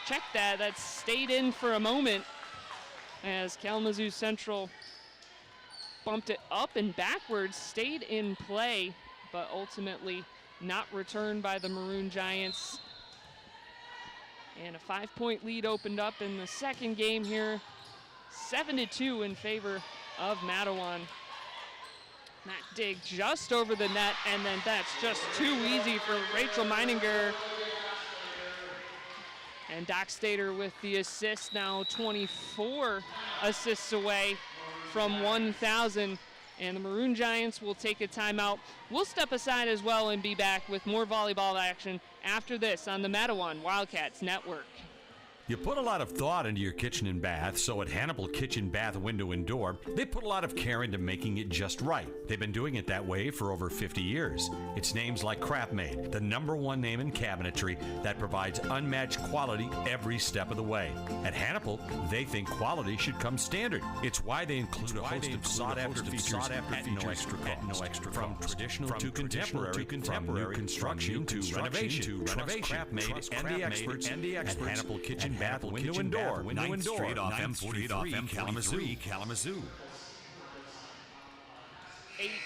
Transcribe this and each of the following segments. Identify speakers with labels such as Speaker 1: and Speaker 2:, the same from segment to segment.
Speaker 1: check that. That stayed in for a moment as Kalamazoo Central bumped it up and backwards, stayed in play, but ultimately not returned by the Maroon Giants. And a 5-point lead opened up in the second game here, 7-2 in favor of Mattawan. That dig just over the net, and then that's just too easy for Rachel Meininger. And Doc Stater with the assist, now 24 assists away from 1,000. And the Maroon Giants will take a timeout. We'll step aside as well and be back with more volleyball action after this on the Mattawan Wildcats Network.
Speaker 2: You put a lot of thought into your kitchen and bath, so at Hannibal Kitchen, Bath, Window and Door, they put a lot of care into making it just right. They've been doing it that way for over 50 years. It's names like Craftmade, the #1 name in cabinetry that provides unmatched quality every step of the way. At Hannibal, they think quality should come standard. It's why they include a host of sought-after features at no extra cost. From traditional to contemporary, from new construction to renovation. Craftmade and the experts at Hannibal Kitchen, Bath, Window and Door, 9th Street off M43, Kalamazoo.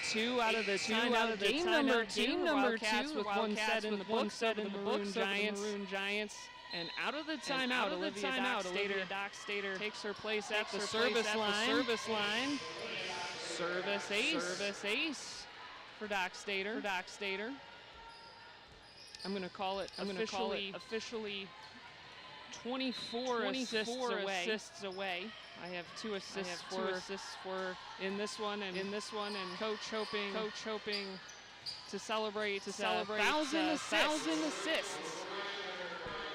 Speaker 1: 8-2 out of the timeout. Game number two with one set in the books of the Maroon Giants. And out of the timeout, Olivia Doc Stater takes her place at the service line. Service ace for Doc Stater. I'm going to call it officially 24 assists away. I have two assists for in this one, and coach hoping to celebrate 1,000 assists.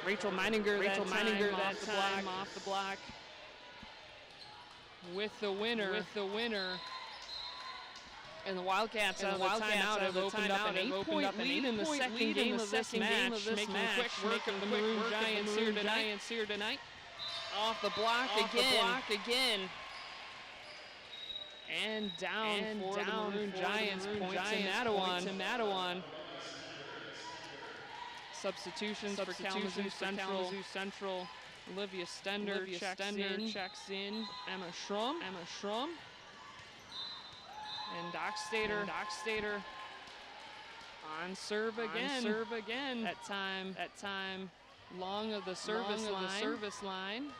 Speaker 1: Rachel Meininger that time off the block with the winner. And the Wildcats out of the timeout have opened up an 8-point lead in the second game of this match, making quick work of the Maroon Giants here tonight. Off the block again. And down for the Maroon Giants. Points to Mattawan. Substitutions for Kalamazoo Central. Olivia Stender checks in. Emma Schrum. And Doc Stater on serve again. That time long of the service line.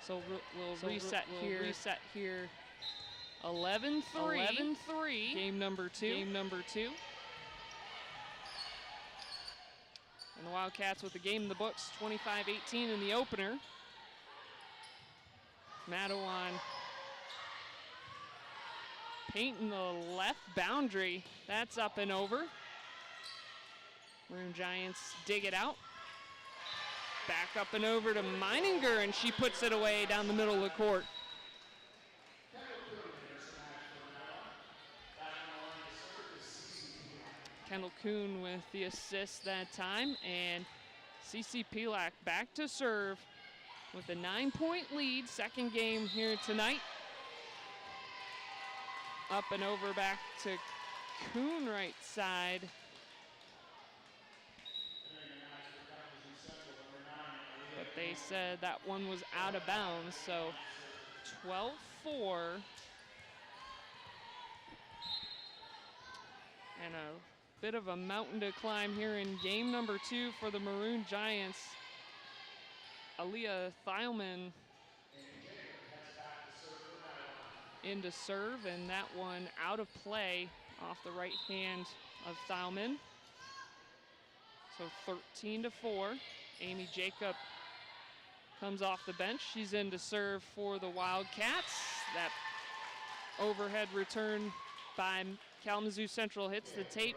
Speaker 1: So we'll reset here. 11-3. Game number two. And the Wildcats with the game in the books, 25-18 in the opener. Mattawan painting the left boundary. That's up and over. Maroon Giants dig it out. Back up and over to Meininger, and she puts it away down the middle of the court. Kendall Kuhn with the assist that time, and Cece Pilak back to serve with a 9-point lead. Second game here tonight. Up and over back to Kuhn right side. But they said that one was out of bounds, so 12-4. And a bit of a mountain to climb here in game number two for the Maroon Giants. Aaliyah Thielman into serve, and that one out of play off the right hand of Thielman. So 13-4. Amy Jacob comes off the bench. She's in to serve for the Wildcats. That overhead return by Kalamazoo Central hits the tape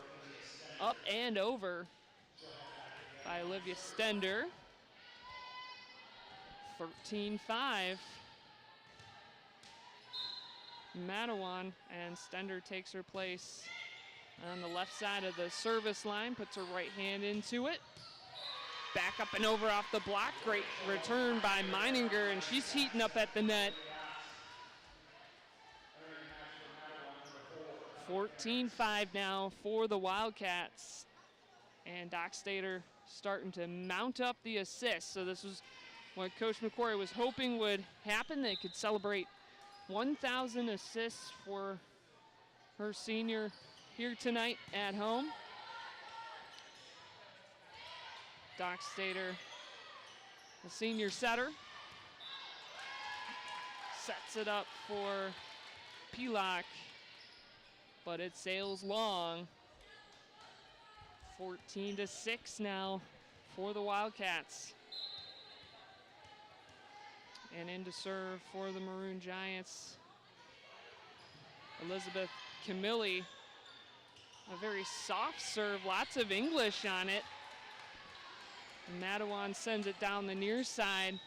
Speaker 1: up and over by Olivia Stender. 13-5. Mattawan, and Stender takes her place on the left side of the service line, puts her right hand into it. Back up and over off the block. Great return by Meininger, and she's heating up at the net. 14-5 now for the Wildcats. And Doc Stater starting to mount up the assist. So this was what Coach McQuarrie was hoping would happen. They could celebrate 1,000 assists for her senior here tonight at home. Doc Stater, the senior setter, sets it up for Pilak, but it sails long. 14-6 now for the Wildcats. And in to serve for the Maroon Giants, Elizabeth Camilli. A very soft serve, lots of English on it. Mattawan sends it down the near side,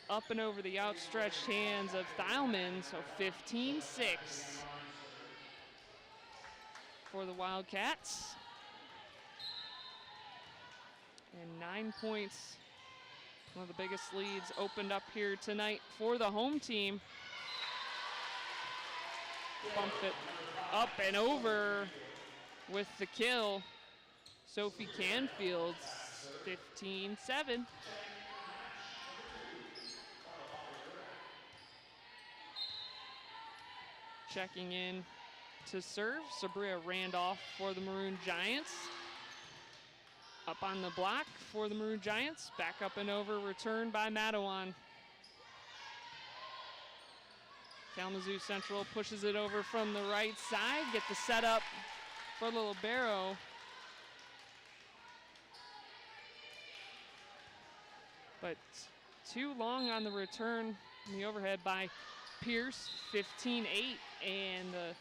Speaker 1: up and over the outstretched hands of Thielman, so 15-6 for the Wildcats. And 9 points, one of the biggest leads opened up here tonight for the home team. Bump it up and over with the kill. Sophie Canfield, 15-7. Checking in to serve, Sabria Randolph for the Maroon Giants. Up on the block for the Maroon Giants, back up and over, returned by Mattawan. Kalamazoo Central pushes it over from the right side, get the setup for the libero. But too long on the return in the overhead by Pierce, 15-8, and the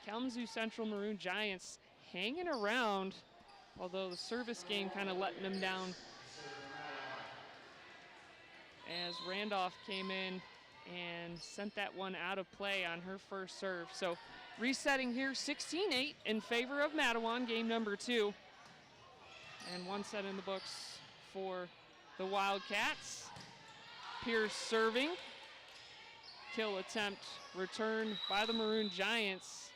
Speaker 1: Kalamazoo Central Maroon Giants hanging around, although the service game kind of letting them down as Randolph came in and sent that one out of play on her first serve. So resetting here, 16-8 in favor of Mattawan, game number 2. And one set in the books for the Wildcats. Pierce serving. Kill attempt returned by the Maroon Giants.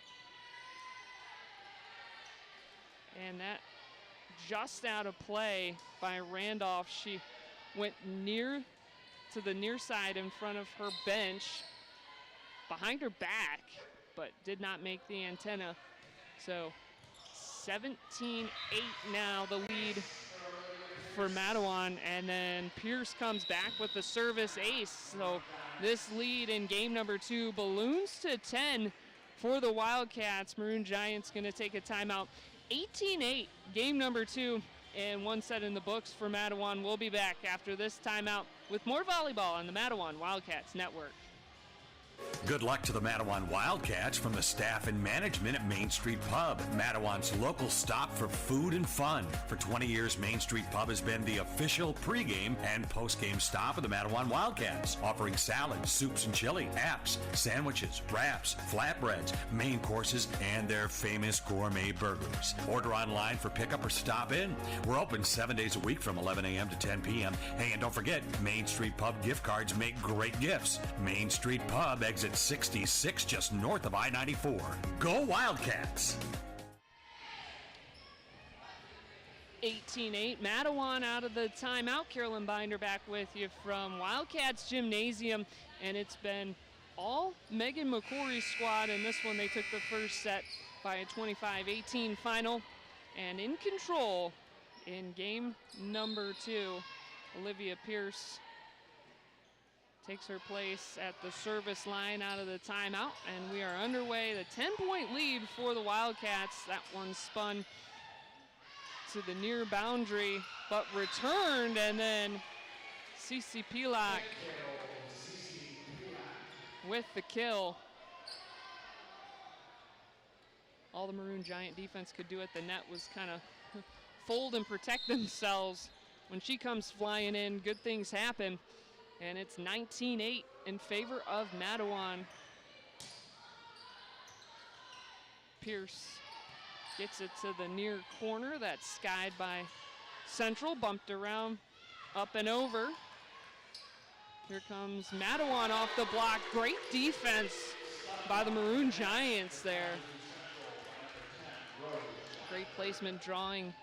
Speaker 1: And that just out of play by Randolph. She went near to the near side in front of her bench, behind her back, but did not make the antenna. So 17-8 now, the lead for Mattawan, and then Pierce comes back with the service ace. So this lead in game number 2 balloons to 10 for the Wildcats. Maroon Giants gonna take a timeout. 18-8, game number 2, and one set in the books for Mattawan. We'll be back after this timeout with more volleyball on the Mattawan Wildcats Network.
Speaker 2: Good luck to the Mattawan Wildcats from the staff and management at Main Street Pub, Mattawan's local stop for food and fun. For 20 years, Main Street Pub has been the official pregame and postgame stop of the Mattawan Wildcats, offering salads, soups and chili, apps, sandwiches, wraps, flatbreads, main courses, and their famous gourmet burgers. Order online for pickup or stop in. We're open 7 days a week from 11 a.m. to 10 p.m. Hey, and don't forget, Main Street Pub gift cards make great gifts. Main Street Pub, exit 66, just north of I-94. Go Wildcats!
Speaker 1: 18-8, Mattawan out of the timeout. Carolyn Binder back with you from Wildcats Gymnasium, and it's been all Megan McCory's squad. In this one, they took the first set by a 25-18 final, and in control in game number 2, Olivia Pierce takes her place at the service line out of the timeout, and we are underway. The 10-point lead for the Wildcats. That one spun to the near boundary, but returned, and then Cici Pilak with the kill. All the Maroon Giant defense could do at the net was kind of fold and protect themselves. When she comes flying in, good things happen. And it's 19-8 in favor of Mattawan. Pierce gets it to the near corner. That's skied by Central, bumped around, up and over. Here comes Mattawan off the block. Great defense by the Maroon Giants there. Great placement, drawing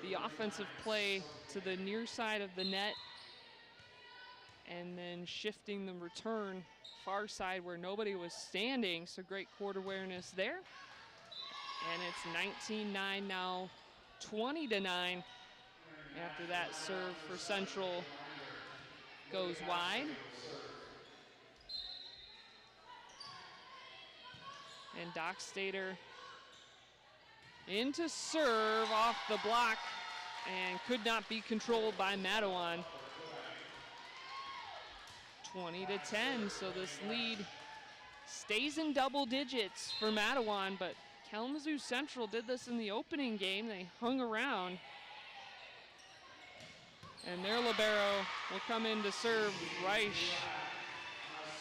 Speaker 1: the the offensive play to the near side of the net and then shifting the return far side where nobody was standing. So great court awareness there. And it's 19-9 now, 20-9. After that serve for Central goes wide. And Dockstader into serve off the block and could not be controlled by Mattawan. 20-10, so this lead stays in double digits for Mattawan, but Kalamazoo Central did this in the opening game. They hung around. And their libero will come in to serve. Reich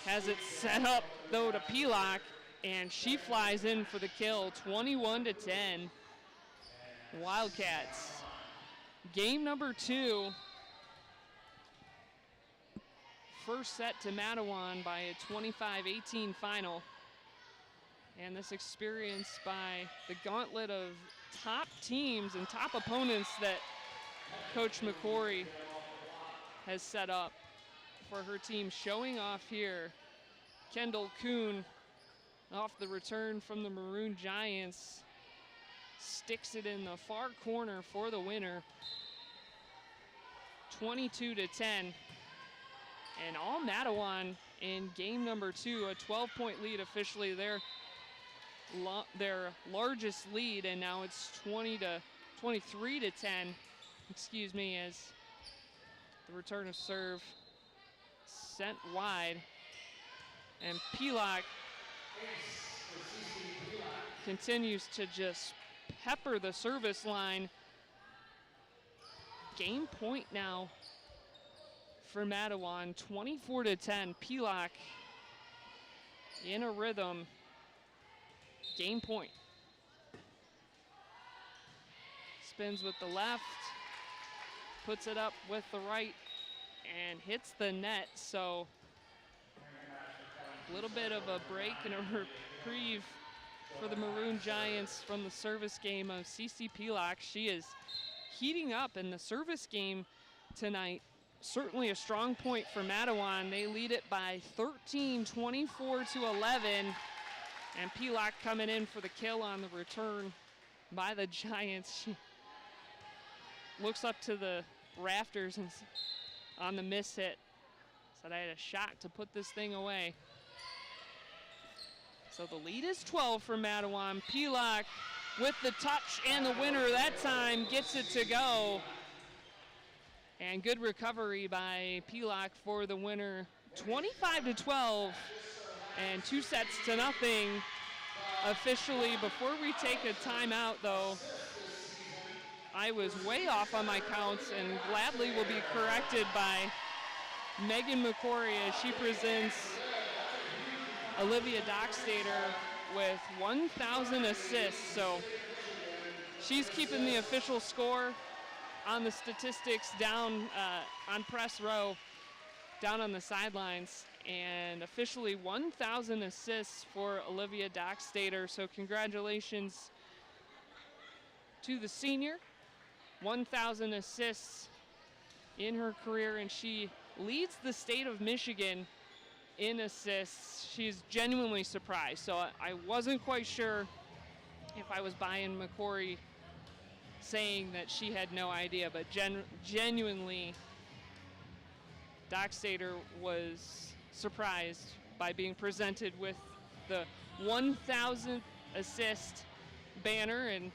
Speaker 1: has it set up, though, to Pilak, and she flies in for the kill, 21-10. Wildcats. Game number 2. First set to Mattawan by a 25-18 final. And this experience by the gauntlet of top teams and top opponents that Coach McCory has set up for her team, showing off here. Kendall Kuhn off the return from the Maroon Giants sticks it in the far corner for the winner. 22-10. And all Mattawan in game number 2, a 12-point lead, officially their largest lead, and now it's 23-10. Excuse me, as the return of serve sent wide. And Pilak continues to just pepper the service line. Game point now for Mattawan, 24-10. Pilak in a rhythm. Game point. Spins with the left, puts it up with the right, and hits the net. So a little bit of a break and a reprieve for the Maroon Giants from the service game of CC Pilak. She is heating up in the service game tonight. Certainly a strong point for Mattawan. They lead it by 13, 24-11. And Pilak coming in for the kill on the return by the Giants. She looks up to the rafters and on the miss hit. Said, I had a shot to put this thing away. So the lead is 12 for Mattawan. Pilak with the touch and the winner that time gets it to go. And good recovery by Pilak for the winner. 25-12 and 2-0 officially. Before we take a timeout though, I was way off on my counts and gladly will be corrected by Megan McCory as she presents Olivia Dockstader with 1,000 assists. So she's keeping the official score on the statistics down on press row, down on the sidelines, and officially 1,000 assists for Olivia Dockstader. So congratulations to the senior. 1,000 assists in her career, and she leads the state of Michigan in assists. She's genuinely surprised. So I wasn't quite sure if I was buying McCory saying that she had no idea, but genuinely Dockstader was surprised by being presented with the 1,000th assist banner, and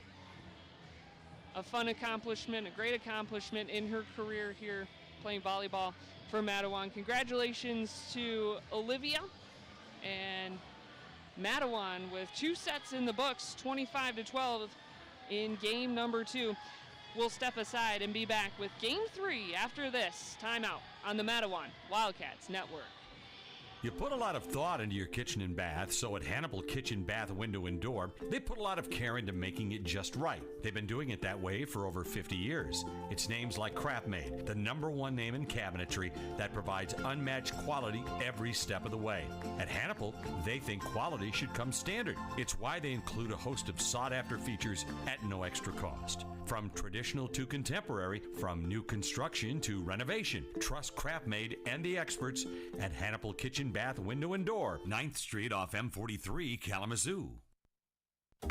Speaker 1: a fun accomplishment, a great accomplishment in her career here playing volleyball for Mattawan. Congratulations to Olivia, and Mattawan with 2 sets in the books, 25-12 in game number 2. We'll step aside and be back with game 3 after this timeout on the Mattawan Wildcats Network.
Speaker 2: You put a lot of thought into your kitchen and bath, so at Hannibal Kitchen, Bath, Window, and Door, they put a lot of care into making it just right. They've been doing it that way for over 50 years. It's names like Craftsmade, the #1 name in cabinetry that provides unmatched quality every step of the way. At Hannibal, they think quality should come standard. It's why they include a host of sought-after features at no extra cost. From traditional to contemporary, from new construction to renovation, trust Craftsmade and the experts at Hannibal Kitchen, Bath, Window, and Door, 9th Street off M43, Kalamazoo.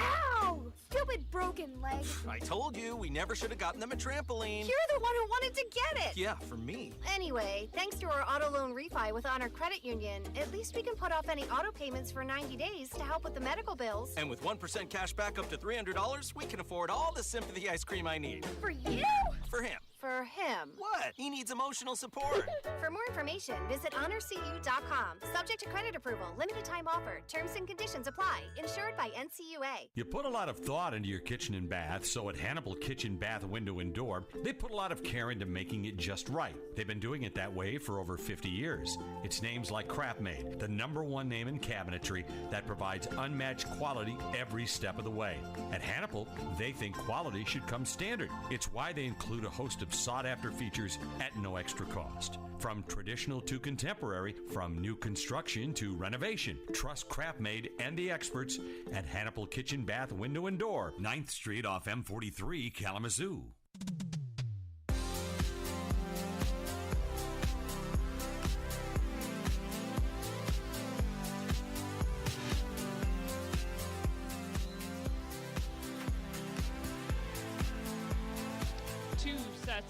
Speaker 3: Ow! Stupid broken leg.
Speaker 4: I told you, we never should have gotten them a trampoline.
Speaker 3: You're the one who wanted to get it.
Speaker 4: Yeah, for me.
Speaker 3: Anyway, thanks to our auto loan refi with Honor Credit Union, at least we can put off any auto payments for 90 days to help with the medical bills.
Speaker 4: And with 1% cash back up to $300, we can afford all the sympathy ice cream I need.
Speaker 3: For you?
Speaker 4: For him.
Speaker 3: For him.
Speaker 4: What? He needs emotional support.
Speaker 3: For more information, visit honorcu.com. Subject to credit approval. Limited time offer. Terms and conditions apply. Insured by NCUA.
Speaker 2: You put a lot of thought into your kitchen and bath, so at Hannibal Kitchen, Bath, Window, and Door, they put a lot of care into making it just right. They've been doing it that way for over 50 years. It's names like Craftsmade, the #1 name in cabinetry that provides unmatched quality every step of the way. At Hannibal, they think quality should come standard. It's why they include a host of sought-after features at no extra cost. From traditional to contemporary, from new construction to renovation, trust Craftsmade and the experts at Hannibal Kitchen, Bath, Window, and Door, 9th Street off M43, Kalamazoo.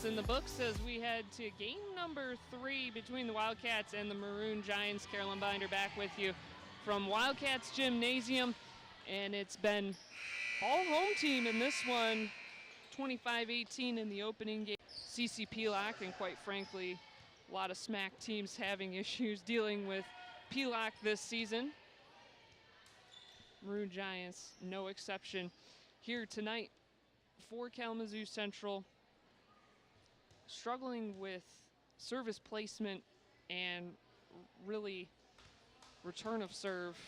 Speaker 1: In the books as we head to game number 3 between the Wildcats and the Maroon Giants. Carolyn Binder back with you from Wildcats Gymnasium, and it's been all home team in this one, 25-18 in the opening game. CC Pilac, and quite frankly, a lot of SMAC teams having issues dealing with Pilac this season. Maroon Giants, no exception here tonight for Kalamazoo Central. Struggling with service placement and really return of serve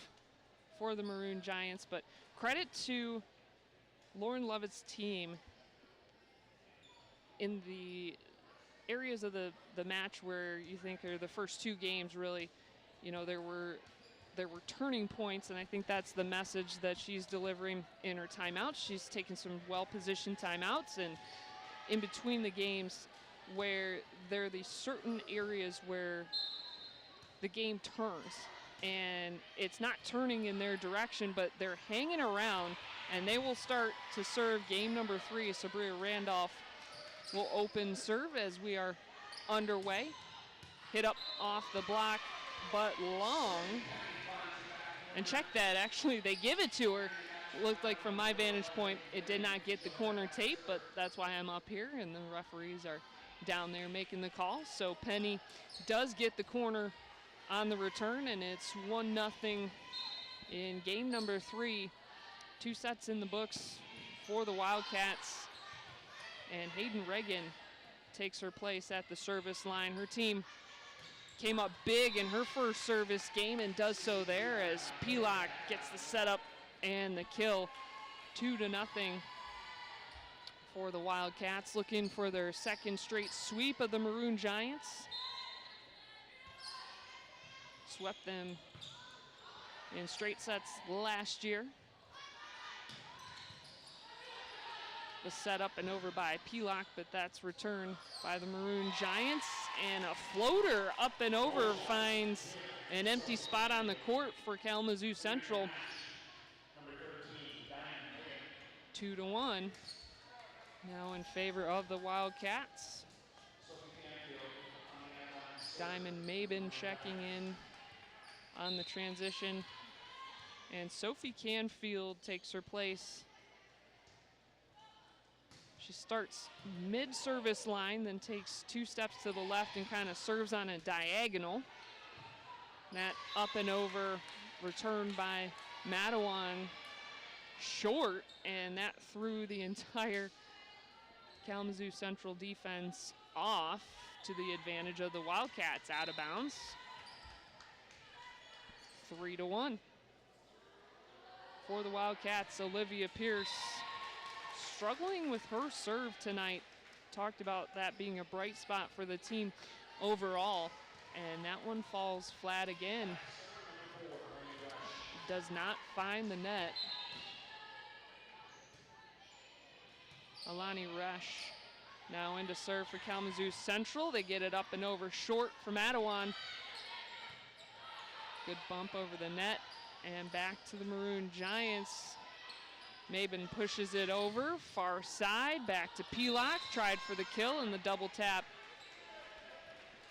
Speaker 1: for the Maroon Giants, but credit to Lauren Lovett's team in the areas of the match where you think are the first 2 games really, you know, there were turning points, and I think that's the message that she's delivering in her timeouts. She's taken some well-positioned timeouts, and in between the games where there are these certain areas where the game turns, and it's not turning in their direction, but they're hanging around, and they will start to serve game number 3. Sabria Randolph will open serve as we are underway. Hit up off the block, but long. And check that, actually, they give it to her. It looked like from my vantage point, it did not get the corner tape, but that's why I'm up here, and the referees are down there making the call. So Penny does get the corner on the return, and it's 1-0 in game number 3. 2 sets in the books for the Wildcats, and Hayden Reagan takes her place at the service line. Her team came up big in her first service game and does so there as Pilac gets the setup and the kill. 2-0 for the Wildcats, looking for their second straight sweep of the Maroon Giants. Swept them in straight sets last year. Was set up and over by Pilac, but that's returned by the Maroon Giants. And a floater up and over finds an empty spot on the court for Kalamazoo Central. 2-1. Now in favor of the Wildcats. Diamond Mabin checking in on the transition. And Sophie Canfield takes her place. She starts mid-service line, then takes 2 steps to the left and kind of serves on a diagonal. That up and over, returned by Mattawan, short, and that threw the entire Kalamazoo Central defense off to the advantage of the Wildcats, out of bounds. 3-1. For the Wildcats, Olivia Pierce struggling with her serve tonight. Talked about that being a bright spot for the team overall, and that one falls flat again. Does not find the net. Alani Resch now into serve for Kalamazoo Central. They get it up and over short for Mattawan. Good bump over the net and back to the Maroon Giants. Mabin pushes it over, far side, back to Pelak, tried for the kill, and the double tap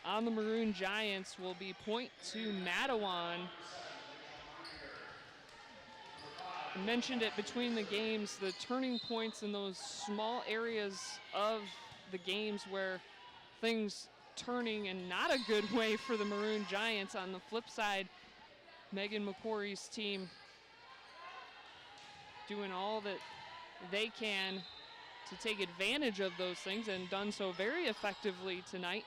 Speaker 1: on the Maroon Giants will be point to Mattawan. I mentioned it between the games, the turning points in those small areas of the games where things turning in not a good way for the Maroon Giants. On the flip side, Megan McQuarrie's team doing all that they can to take advantage of those things and done so very effectively tonight.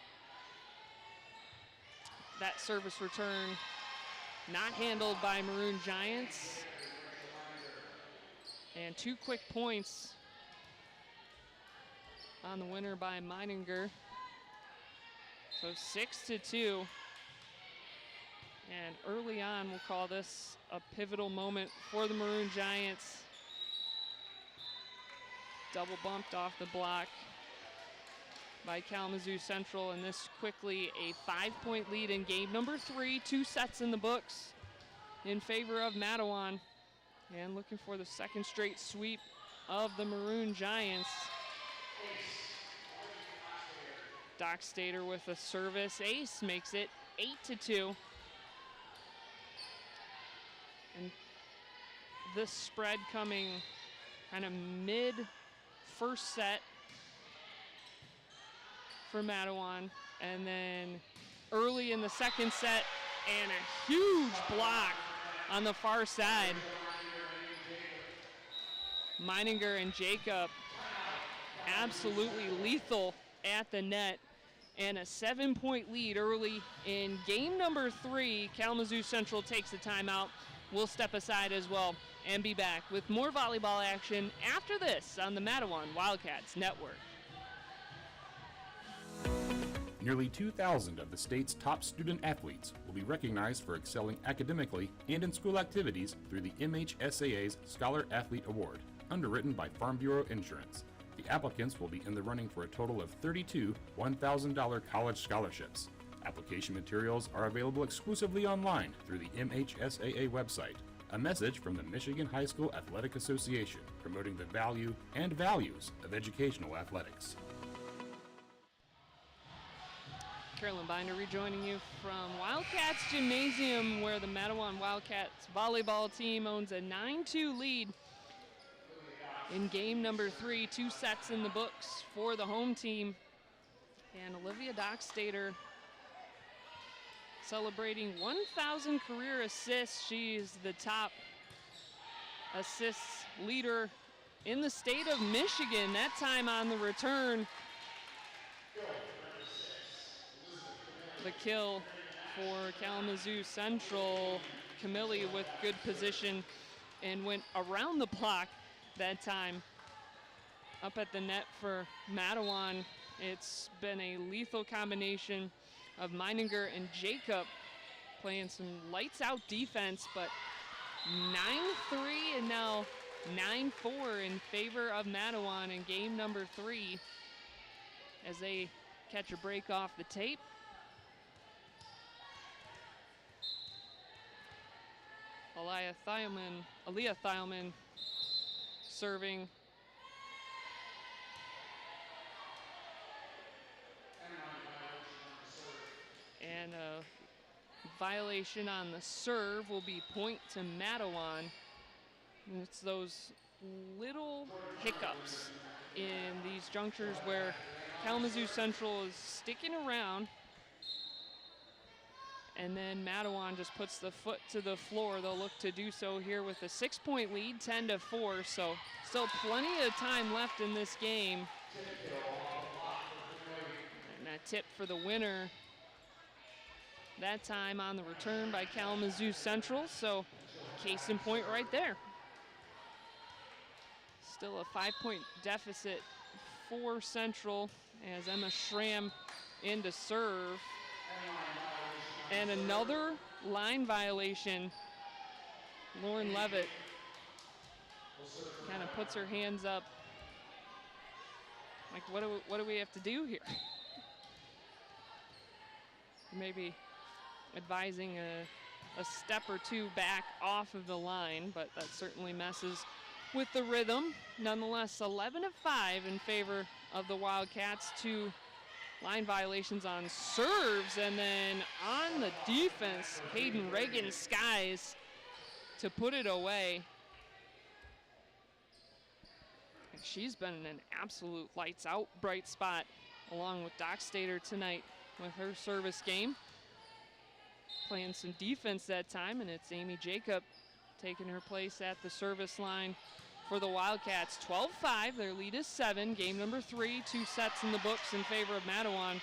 Speaker 1: That service return not handled by Maroon Giants. And 2 quick points on the winner by Meininger. So 6-2. And early on, we'll call this a pivotal moment for the Maroon Giants. Double bumped off the block by Kalamazoo Central, and this quickly a 5-point lead in game number 3. 2 sets in the books in favor of Mattawan. And looking for the second straight sweep of the Maroon Giants. Dockstader with a service ace makes it 8-2. And this spread coming kind of mid first set for Mattawan. And then early in the second set, and a huge block on the far side. Meininger and Jacob absolutely lethal at the net, and a 7-point lead early in game number 3. Kalamazoo Central takes a timeout. We'll step aside as well and be back with more volleyball action after this on the Mattawan Wildcats Network.
Speaker 5: Nearly 2,000 of the state's top student athletes will be recognized for excelling academically and in school activities through the MHSAA's Scholar Athlete Award, underwritten by Farm Bureau Insurance. The applicants will be in the running for a total of 32 $1,000 college scholarships. Application materials are available exclusively online through the MHSAA website. A message from the Michigan High School Athletic Association, promoting the value and values of educational athletics.
Speaker 1: Carolyn Binder rejoining you from Wildcats Gymnasium, where the Mattawan Wildcats volleyball team owns a 9-2 lead in game number 3. 2 sets in the books for the home team. And Olivia Dockstader celebrating 1,000 career assists. She's the top assists leader in the state of Michigan. That time on the return. The kill for Kalamazoo Central. Camilli with good position and went around the block that time. Up at the net for Mattawan. It's been a lethal combination of Meininger and Jacob playing some lights out defense, but 9-3 and now 9-4 in favor of Mattawan in game number 3 as they catch a break off the tape. Aaliyah Thielman serving. And a violation on the serve will be point to Mattawan. And it's those little hiccups in these junctures where Kalamazoo Central is sticking around, and then Mattawan just puts the foot to the floor. They'll look to do so here with a 6-point lead, 10-4. So still plenty of time left in this game. And that tip for the winner that time on the return by Kalamazoo Central, so case in point right there. Still a 5-point deficit for Central as Emma Schramm in to serve. And another line violation. Lauren Levitt kind of puts her hands up. Like, what do we have to do here? Maybe advising a step or two back off of the line, but that certainly messes with the rhythm. Nonetheless, 11 of 5 in favor of the Wildcats. 2 line violations on serves, and then on the defense, Hayden Reagan skies to put it away. And she's been an absolute lights out bright spot along with Doc Stater tonight with her service game. Playing some defense that time, and it's Amy Jacob taking her place at the service line for the Wildcats. 12-5, their lead is 7. Game number 3, 2 sets in the books in favor of Mattawan.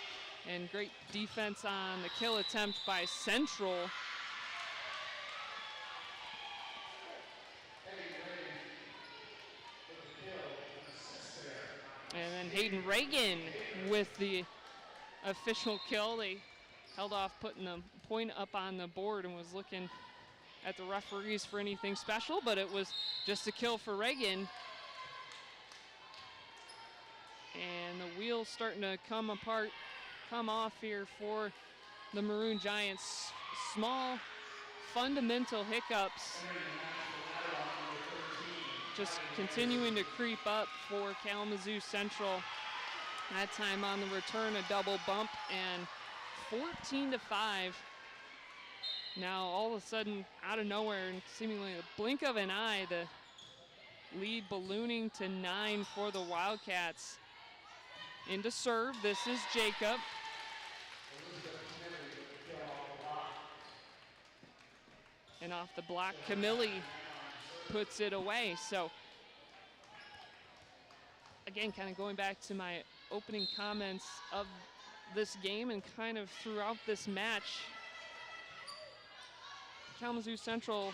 Speaker 1: And great defense on the kill attempt by Central. And then Hayden Reagan with the official kill. They held off putting the point up on the board and was looking at the referees for anything special, but it was just a kill for Reagan. And the wheels starting to come off here for the Maroon Giants. Small fundamental hiccups just continuing to creep up for Kalamazoo Central. That time on the return, a double bump, and 14-5. Now all of a sudden, out of nowhere, and seemingly the blink of an eye, the lead ballooning to 9 for the Wildcats. Into serve, this is Jacob. And off the block, Camille puts it away. So again, kind of going back to my opening comments of this game and kind of throughout this match, Kalamazoo Central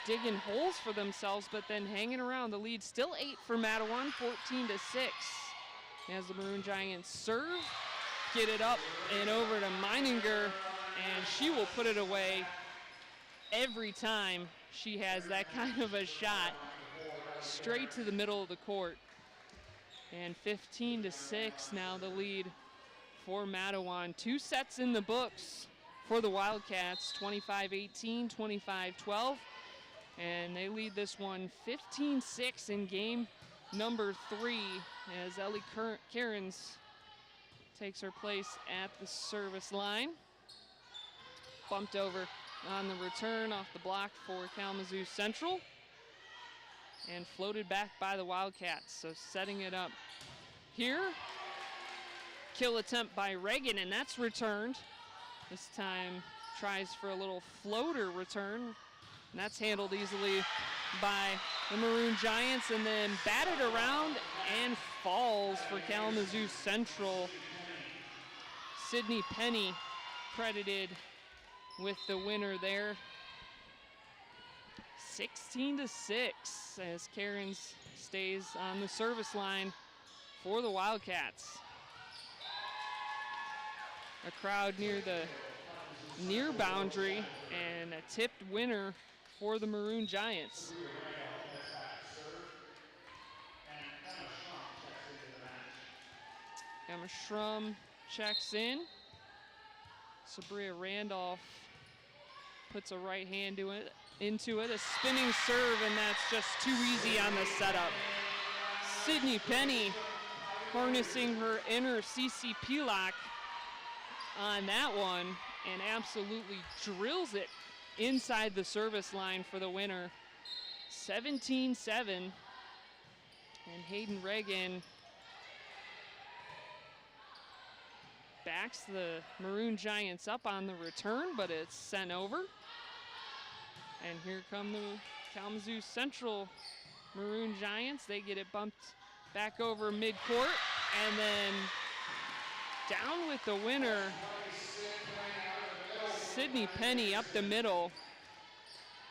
Speaker 1: digging holes for themselves, but then hanging around. The lead still 8 for Mattawan, 14-6. As the Maroon Giants serve, get it up and over to Meininger, and she will put it away every time she has that kind of a shot, straight to the middle of the court. And 15-6 now the lead for Mattawan. 2 sets in the books for the Wildcats, 25-18, 25-12. And they lead this one 15-6 in game number 3 as Ellie Cairns takes her place at the service line. Bumped over on the return off the block for Kalamazoo Central and floated back by the Wildcats. So setting it up here. Kill attempt by Reagan, and that's returned. This time tries for a little floater return, and that's handled easily by the Maroon Giants, and then batted around and falls for Kalamazoo Central. Sydney Penny credited with the winner there. 16-6 as Cairns stays on the service line for the Wildcats. A crowd near the near boundary and a tipped winner for the Maroon Giants. Emma Schrum checks in. Sabria Randolph puts a right hand into it, a spinning serve, and that's just too easy on the setup. Sydney Penny harnessing her inner CCP lock on that one and absolutely drills it inside the service line for the winner. 17-7. And Hayden Reagan backs the Maroon Giants up on the return, but it's sent over. And here come the Kalamazoo Central Maroon Giants. They get it bumped back over midcourt, and then down with the winner, Sydney Penny up the middle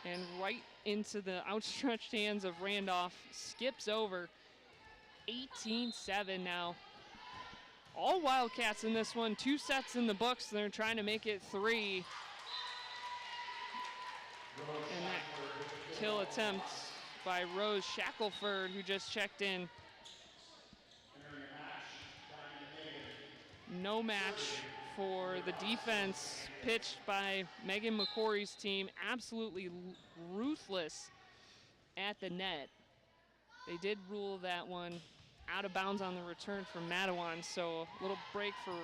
Speaker 1: and right into the outstretched hands of Randolph. Skips over. 18-7 now. All Wildcats in this one. 2 sets in the books. They're trying to make it 3. And that kill attempt by Rose Shackelford, who just checked in. No match for the defense pitched by Megan McCory's team. Absolutely ruthless at the net. They did rule that one out of bounds on the return from Mattawan, so a little break for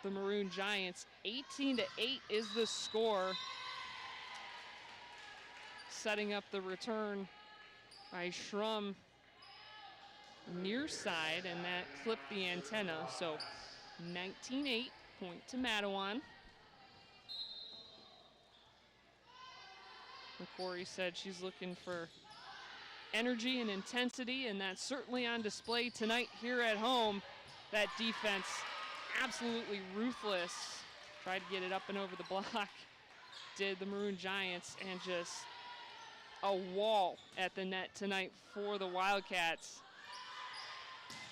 Speaker 1: the Maroon Giants. 18-8 is the score. Setting up the return by Schrum near side, and that clipped the antenna. So 19-8, point to Mattawan. McCory said she's looking for energy and intensity, and that's certainly on display tonight here at home. That defense absolutely ruthless. Tried to get it up and over the block, did the Maroon Giants, and just a wall at the net tonight for the Wildcats.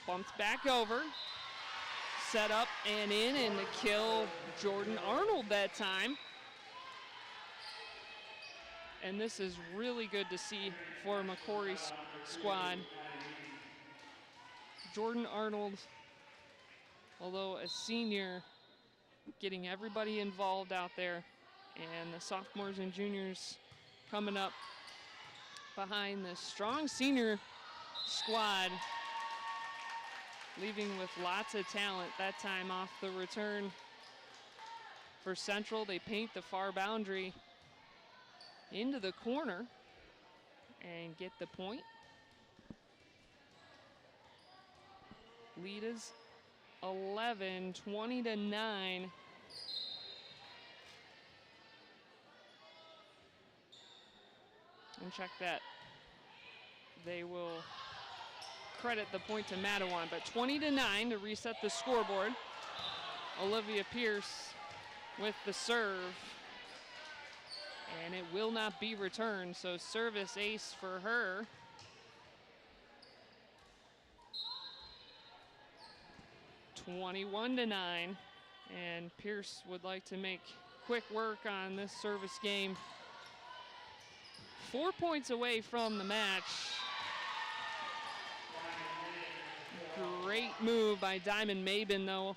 Speaker 1: Bumped back over, set up and in, and to kill Jordan Arnold that time. And this is really good to see for McCory's squad. Jordan Arnold, although a senior, getting everybody involved out there, and the sophomores and juniors coming up behind the strong senior squad, leaving with lots of talent. That time off the return for Central, they paint the far boundary into the corner and get the point. Lead is 11, 20-9. And check that. They will credit the point to Mattawan, but 20-9 to reset the scoreboard. Olivia Pierce with the serve, and it will not be returned, so service ace for her. (21-9), and Pierce would like to make quick work on this service game. 4 points away from the match. Great move by Diamond Mabin, though,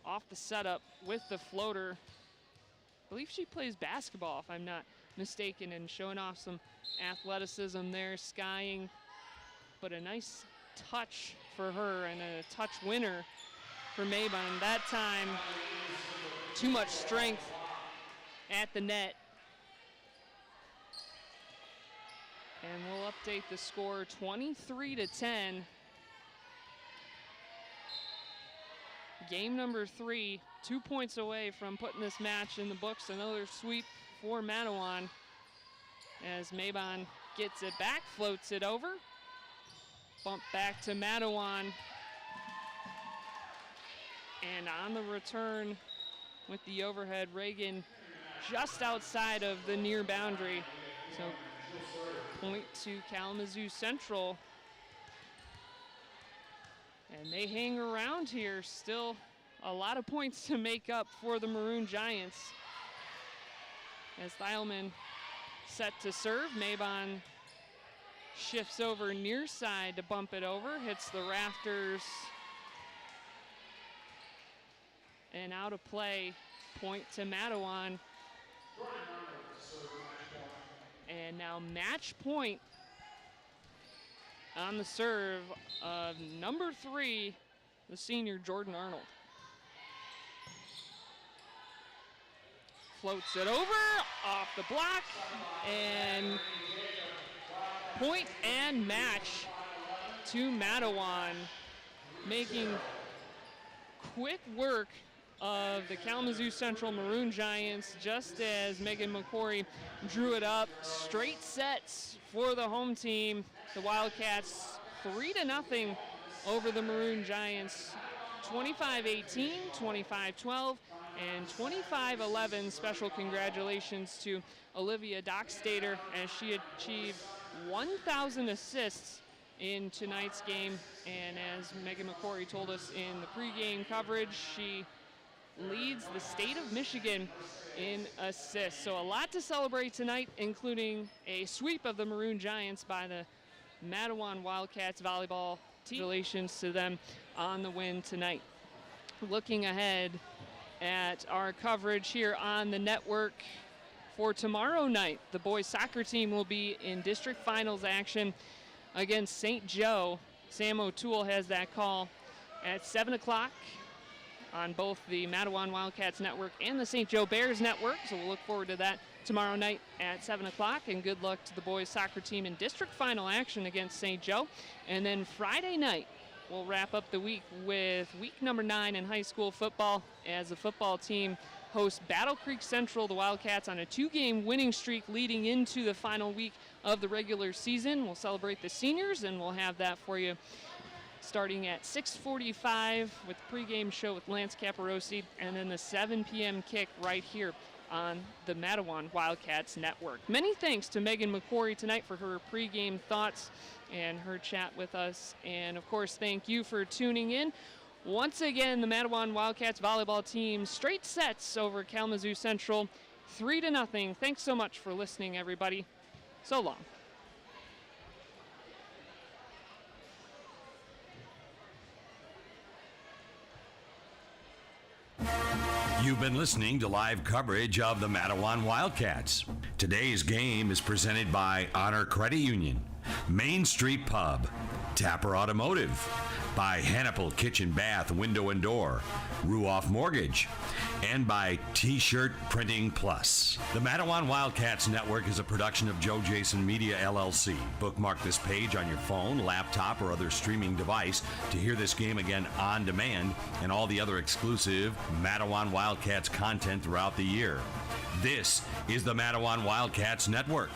Speaker 1: off the setup with the floater. I believe she plays basketball, if I'm not mistaken, and showing off some athleticism there, skying. But a nice touch for her, and a touch winner for Mabin. That time, too much strength at the net. And we'll update the score, 23-10. Game number 3, 2 points away from putting this match in the books. Another sweep for Mattawan as Mabon gets it back, floats it over. Bump back to Mattawan. And on the return with the overhead, Reagan just outside of the near boundary. So point to Kalamazoo Central. And they hang around here. Still a lot of points to make up for the Maroon Giants. As Thielman set to serve, Mabon shifts over near side to bump it over, hits the rafters, and out of play, point to Mattawan. And now match point on the serve of number 3, the senior Jordan Arnold. Floats it over, off the block, and point and match to Mattawan, making quick work of the Kalamazoo Central Maroon Giants, just as Megan McCory drew it up. Straight sets for the home team. The Wildcats 3-0 over the Maroon Giants. 25-18, 25-12, And 25-11, special congratulations to Olivia Dockstader as she achieved 1,000 assists in tonight's game. And as Megan McCory told us in the pregame coverage, she leads the state of Michigan in assists. So a lot to celebrate tonight, including a sweep of the Maroon Giants by the Mattawan Wildcats volleyball team. Congratulations to them on the win tonight. Looking ahead at our coverage here on the network for tomorrow night, the boys soccer team will be in district finals action against St. Joe. Sam O'Toole has that call at 7 o'clock on both the Mattawan Wildcats network and the St. Joe Bears network. So we'll look forward to that tomorrow night at 7 o'clock. And good luck to the boys soccer team in district final action against St. Joe. And then Friday night, we'll wrap up the week with week number 9 in high school football as the football team hosts Battle Creek Central, the Wildcats, on a 2-game winning streak leading into the final week of the regular season. We'll celebrate the seniors, and we'll have that for you starting at 6:45 with the pregame show with Lance Caparosi, and then the 7 p.m. kick right here on the Mattawan Wildcats network. Many thanks to Megan McCory tonight for her pregame thoughts and her chat with us. And of course, thank you for tuning in. Once again, the Mattawan Wildcats volleyball team straight sets over Kalamazoo Central, 3-0. Thanks so much for listening, everybody. So long.
Speaker 2: You've been listening to live coverage of the Mattawan Wildcats. Today's game is presented by Honor Credit Union, Main Street Pub, Tapper Automotive, by Hannibal Kitchen Bath Window and Door, Ruoff Mortgage, and by T-Shirt Printing Plus. The Mattawan Wildcats Network is a production of Joe Jason Media, LLC. Bookmark this page on your phone, laptop, or other streaming device to hear this game again on demand and all the other exclusive Mattawan Wildcats content throughout the year. This is the Mattawan Wildcats Network.